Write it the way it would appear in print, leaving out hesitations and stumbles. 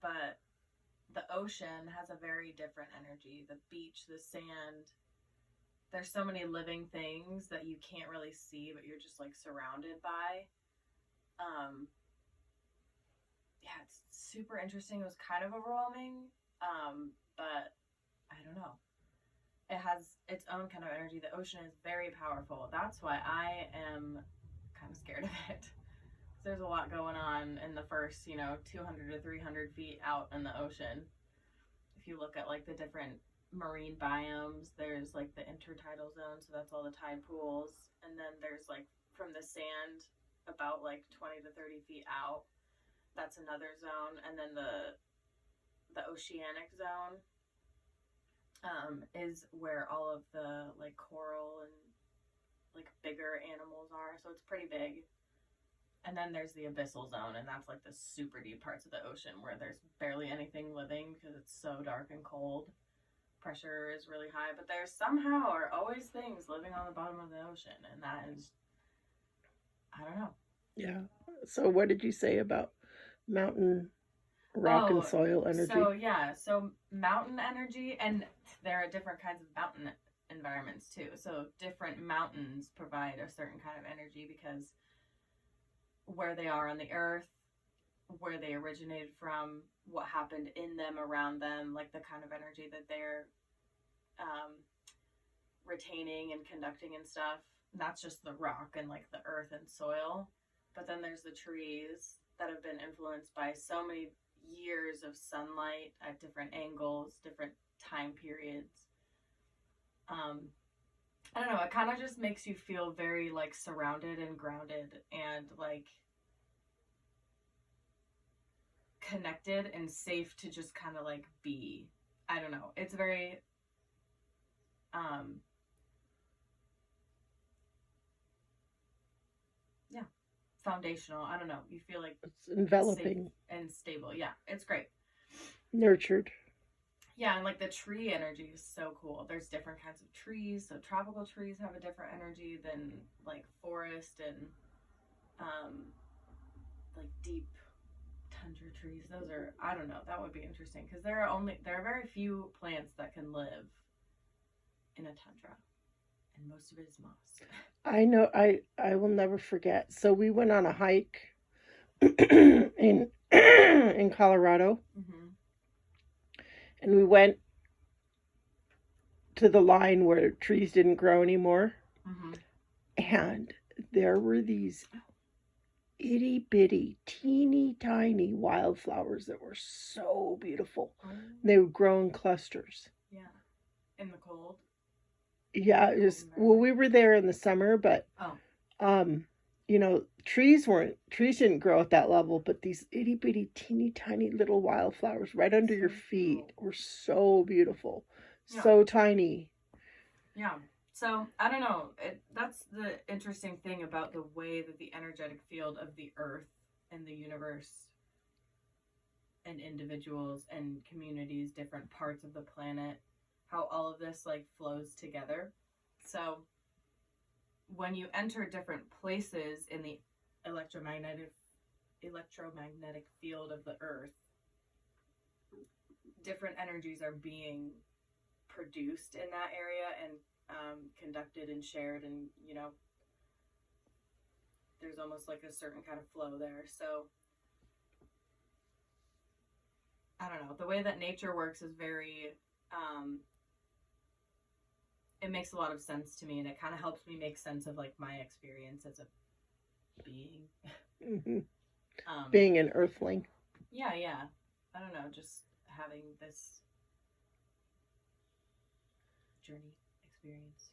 but the ocean has a very different energy. The beach, the sand, there's so many living things that you can't really see, but you're just like surrounded by. Um, yeah, it's super interesting. It was kind of overwhelming, but I don't know. It has its own kind of energy. The ocean is very powerful. That's why I am kind of scared of it. There's a lot going on in the first, 200 to 300 feet out in the ocean. If you look at like the different marine biomes, there's like the intertidal zone, so that's all the tide pools. And then there's like from the sand about like 20 to 30 feet out, that's another zone. And then the oceanic zone is where all of the like coral and like bigger animals are. So it's pretty big. And then there's the abyssal zone, and that's like the super deep parts of the ocean where there's barely anything living because it's so dark and cold. Pressure is really high, but there somehow are always things living on the bottom of the ocean, and that is, I don't know. Yeah. So what did you say about mountain rock and Oh, soil so energy? yeah, so mountain energy, and there are different kinds of mountain environments too. So different mountains provide a certain kind of energy because where they are on the earth, where they originated from, what happened in them, around them, like the kind of energy that they're um, retaining and conducting and stuff. And that's just the rock and like the earth and soil. But then there's the trees that have been influenced by so many years of sunlight at different angles, different time periods. Um, I don't know. It kind of just makes you feel very like surrounded and grounded and like connected and safe to just kind of like be. I don't know. It's very um yeah, foundational. I don't know. You feel like It's safe enveloping, and stable. Yeah, it's great. nurtured. Yeah, and like the tree energy is so cool. There's different kinds of trees. So tropical trees have a different energy than like forest and um like deep tundra trees. Those are, I don't know. That would be interesting because there are very few plants that can live in a tundra, and most of it is moss. I know I will never forget. So we went on a hike in in Colorado, Mm-hmm. and we went to the line where trees didn't grow anymore, Mm-hmm. and there were these itty bitty, teeny tiny wildflowers that were so beautiful. Oh, They would grow in clusters. yeah. In the cold, Yeah, it cold was, well, environment. we were there in the summer, but Oh, um, trees didn't grow at that level, but these itty bitty, teeny tiny little wildflowers right under so your feet cool. were so beautiful, Yeah, so tiny. yeah. So I don't know. That's the interesting thing about the way that the energetic field of the Earth and the universe and individuals and communities, different parts of the planet, how all of this like flows together. So when you enter different places in the electromagnetic electromagnetic field of the Earth, different energies are being produced in that area and conducted and shared, and there's almost like a certain kind of flow there. So I don't know. The way that nature works is very um, it makes a lot of sense to me, and it kind of helps me make sense of like my experience as a being. Hmm. um, Being an earthling. yeah, yeah. I don't know, just having this journey experience.